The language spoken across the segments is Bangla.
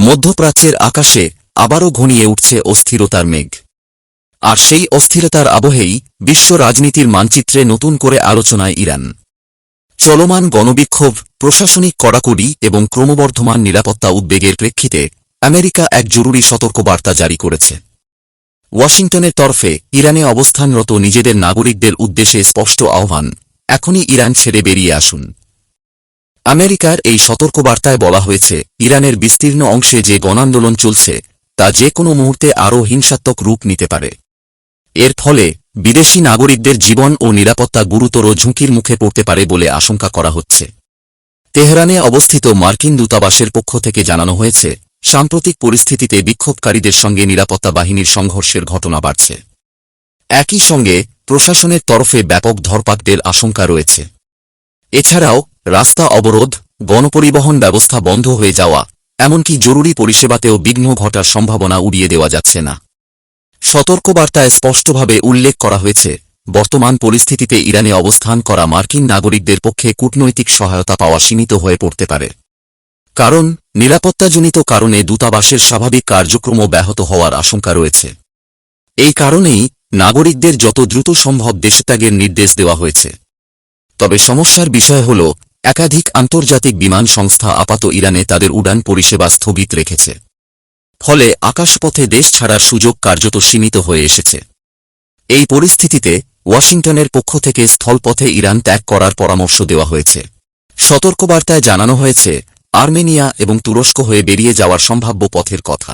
মধ্যপ্রাচ্যের আকাশে আবারও ঘনিয়ে উঠছে অস্থিরতার মেঘ। আর সেই অস্থিরতার আবহেই বিশ্ব রাজনীতির মানচিত্রে নতুন করে আলোচনায় ইরান। চলমান গণবিক্ষোভ, প্রশাসনিক কড়াকড়ি এবং ক্রমবর্ধমান নিরাপত্তা উদ্বেগের প্রেক্ষিতে আমেরিকা এক জরুরি সতর্কবার্তা জারি করেছে। ওয়াশিংটনের তরফে ইরানে অবস্থানরত নিজেদের নাগরিকদের উদ্দেশ্যে স্পষ্ট আহ্বান, এখনই ইরান ছেড়ে বেরিয়ে আসুন। আমেরিকার এই সতর্কবার্তায় বলা হয়েছে, ইরানের বিস্তীর্ণ অংশে যে গণআন্দোলন চলছে তা যে কোনো মুহূর্তে আরও হিংসাত্মক রূপ নিতে পারে। এর ফলে বিদেশি নাগরিকদের জীবন ও নিরাপত্তা গুরুতর ঝুঁকির মুখে পড়তে পারে বলে আশঙ্কা করা হচ্ছে। তেহরানে অবস্থিত মার্কিন দূতাবাসের পক্ষ থেকে জানানো হয়েছে, সাম্প্রতিক পরিস্থিতিতে বিক্ষোভকারীদের সঙ্গে নিরাপত্তা বাহিনীর সংঘর্ষের ঘটনা বাড়ছে। একই সঙ্গে প্রশাসনের তরফে ব্যাপক ধরপাকড়ের আশঙ্কা রয়েছে। এছাড়াও রাস্তা অবরোধ, গণপরিবহন ব্যবস্থা বন্ধ হয়ে যাওয়া, এমনকি জরুরি পরিষেবাতেও বিঘ্ন ঘটার সম্ভাবনা উড়িয়ে দেওয়া যাচ্ছে না। সতর্কবার্তায় স্পষ্টভাবে উল্লেখ করা হয়েছে, বর্তমান পরিস্থিতিতে ইরানে অবস্থান করা মার্কিন নাগরিকদের পক্ষে কূটনৈতিক সহায়তা পাওয়া সীমিত হয়ে পড়তে পারে। কারণ নিরাপত্তাজনিত কারণে দূতাবাসের স্বাভাবিক কার্যক্রম ব্যাহত হওয়ার আশঙ্কা রয়েছে। এই কারণেই নাগরিকদের যত দ্রুত সম্ভব দেশত্যাগের নির্দেশ দেওয়া হয়েছে। তবে সমস্যার বিষয় হল, একাধিক আন্তর্জাতিক বিমান সংস্থা আপাতত ইরানে তাদের উড়ান পরিষেবা স্থগিত রেখেছে। ফলে আকাশপথে দেশ ছাড়ার সুযোগ কার্যত সীমিত হয়ে এসেছে। এই পরিস্থিতিতে ওয়াশিংটনের পক্ষ থেকে স্থলপথে ইরান ত্যাগ করার পরামর্শ দেওয়া হয়েছে। সতর্কবার্তায় জানানো হয়েছে, আর্মেনিয়া এবং তুরস্ক হয়ে বেরিয়ে যাওয়ার সম্ভাব্য পথের কথা।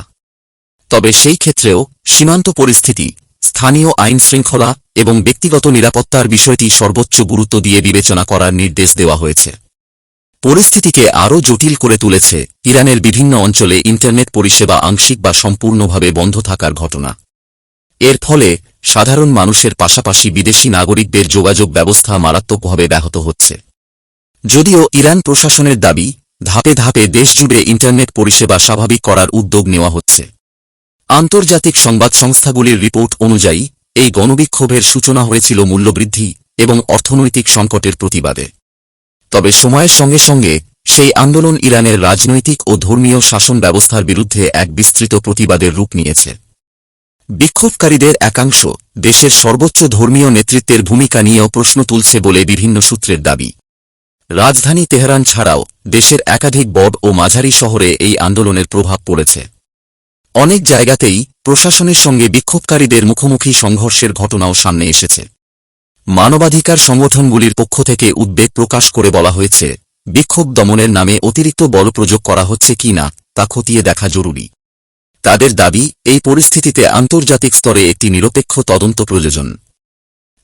তবে সেই ক্ষেত্রেও সীমান্ত পরিস্থিতি, স্থানীয় আইন শৃঙ্খলা এবং ব্যক্তিগত নিরাপত্তার বিষয়টি সর্বোচ্চ গুরুত্ব দিয়ে বিবেচনা করার নির্দেশ দেওয়া হয়েছে। পরিস্থিতিকে আরও জটিল করে তুলেছে ইরানের বিভিন্ন অঞ্চলে ইন্টারনেট পরিষেবা আংশিক বা সম্পূর্ণভাবে বন্ধ থাকার ঘটনা। এর ফলে সাধারণ মানুষের পাশাপাশি বিদেশি নাগরিকদের যোগাযোগ ব্যবস্থা মারাত্মকভাবে ব্যাহত হচ্ছে। যদিও ইরান প্রশাসনের দাবি, ধাপে ধাপে দেশজুড়ে ইন্টারনেট পরিষেবা স্বাভাবিক করার উদ্যোগ নেওয়া হচ্ছে। আন্তর্জাতিক সংবাদ সংস্থাগুলির রিপোর্ট অনুযায়ী এই গণবিক্ষোভের সূচনা হয়েছিল মূল্যবৃদ্ধি এবং অর্থনৈতিক সংকটের প্রতিবাদে। তবে সময়ের সঙ্গে সঙ্গে সেই আন্দোলন ইরানের রাজনৈতিক ও ধর্মীয় শাসন ব্যবস্থার বিরুদ্ধে এক বিস্তৃত প্রতিবাদের রূপ নিয়েছে। বিক্ষোভকারীদের একাংশ দেশের সর্বোচ্চ ধর্মীয় নেতৃত্বের ভূমিকা নিয়েও প্রশ্ন তুলছে বলে বিভিন্ন সূত্রের দাবি। রাজধানী তেহরান ছাড়াও দেশের একাধিক বড় ও মাঝারি শহরে এই আন্দোলনের প্রভাব পড়েছে। অনেক জায়গাতেই প্রশাসনের সঙ্গে বিক্ষোভকারীদের মুখোমুখি সংঘর্ষের ঘটনাও সামনে এসেছে। মানবাধিকার সংগঠনগুলির পক্ষ থেকে উদ্বেগ প্রকাশ করে বলা হয়েছে, বিক্ষোভ দমনের নামে অতিরিক্ত বল প্রয়োগ করা হচ্ছে কিনা তা খতিয়ে দেখা জরুরি। তাদের দাবি, এই পরিস্থিতিতে আন্তর্জাতিক স্তরে একটি নিরপেক্ষ তদন্ত প্রয়োজন।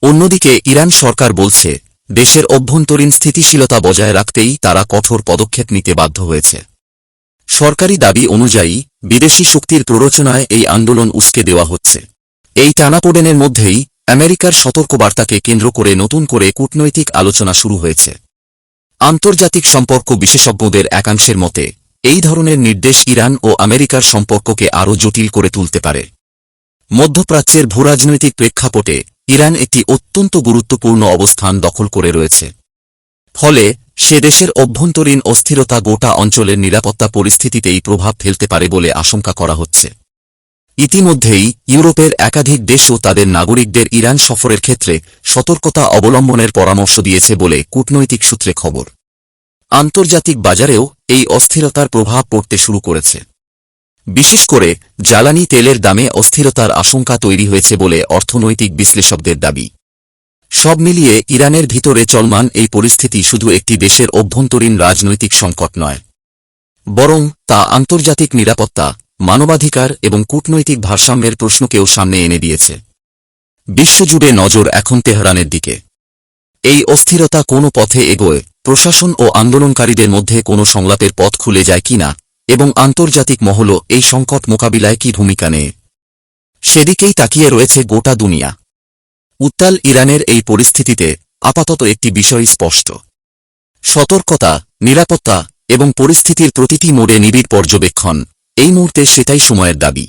অন্যদিকে ইরান সরকার বলছে, দেশের অভ্যন্তরীণ স্থিতিশীলতা বজায় রাখতেই তারা কঠোর পদক্ষেপ নিতে বাধ্য হয়েছে। সরকারি দাবি অনুযায়ী বিদেশি শক্তির প্ররোচনায় এই আন্দোলন উস্কে দেওয়া হচ্ছে। এই টানাপোড়েনের মধ্যেই আমেরিকার সতর্কবার্তাকে কেন্দ্র করে নতুন করে কূটনৈতিক আলোচনা শুরু হয়েছে। আন্তর্জাতিক সম্পর্ক বিশেষজ্ঞদের একাংশের মতে, এই ধরনের নির্দেশ ইরান ও আমেরিকার সম্পর্ককে আরও জটিল করে তুলতে পারে। মধ্যপ্রাচ্যের ভূরাজনৈতিক প্রেক্ষাপটে ইরান একটি অত্যন্ত গুরুত্বপূর্ণ অবস্থান দখল করে রয়েছে। ফলে সে দেশের অভ্যন্তরীণ অস্থিরতা গোটা অঞ্চলের নিরাপত্তা পরিস্থিতিতেই প্রভাব ফেলতে পারে বলে আশঙ্কা করা হচ্ছে। ইতিমধ্যেই ইউরোপের একাধিক দেশও তাদের নাগরিকদের ইরান সফরের ক্ষেত্রে সতর্কতা অবলম্বনের পরামর্শ দিয়েছে বলে কূটনৈতিক সূত্রে খবর। আন্তর্জাতিক বাজারেও এই অস্থিরতার প্রভাব পড়তে শুরু করেছে। বিশেষ করে জ্বালানি তেলের দামে অস্থিরতার আশঙ্কা তৈরি হয়েছে বলে অর্থনৈতিক বিশ্লেষকদের দাবি। সব মিলিয়ে ইরানের ভিতরে চলমান এই পরিস্থিতি শুধু একটি দেশের অভ্যন্তরীণ রাজনৈতিক সংকট নয়, বরং তা আন্তর্জাতিক নিরাপত্তা, মানবাধিকার এবং কূটনৈতিক ভারসাম্যের প্রশ্নকেও সামনে এনে দিয়েছে। বিশ্বজুড়ে নজর এখন তেহরানের দিকে। এই অস্থিরতা কোনো পথে এগোয়, প্রশাসন ও আন্দোলনকারীদের মধ্যে কোনো সংলাপের পথ খুলে যায় কিনা এবং আন্তর্জাতিক মহলও এই সংকট মোকাবিলায় কি ভূমিকা নেয়, সেদিকেই তাকিয়ে রয়েছে গোটা দুনিয়া। উত্তাল ইরানের এই পরিস্থিতিতে আপাতত একটি বিষয় স্পষ্ট: সতর্কতা, নিরাপত্তা এবং পরিস্থিতির প্রতিটি মোড়ে নিবিড় পর্যবেক্ষণ। এই মুহূর্তে সেটাই সময়ের দাবি।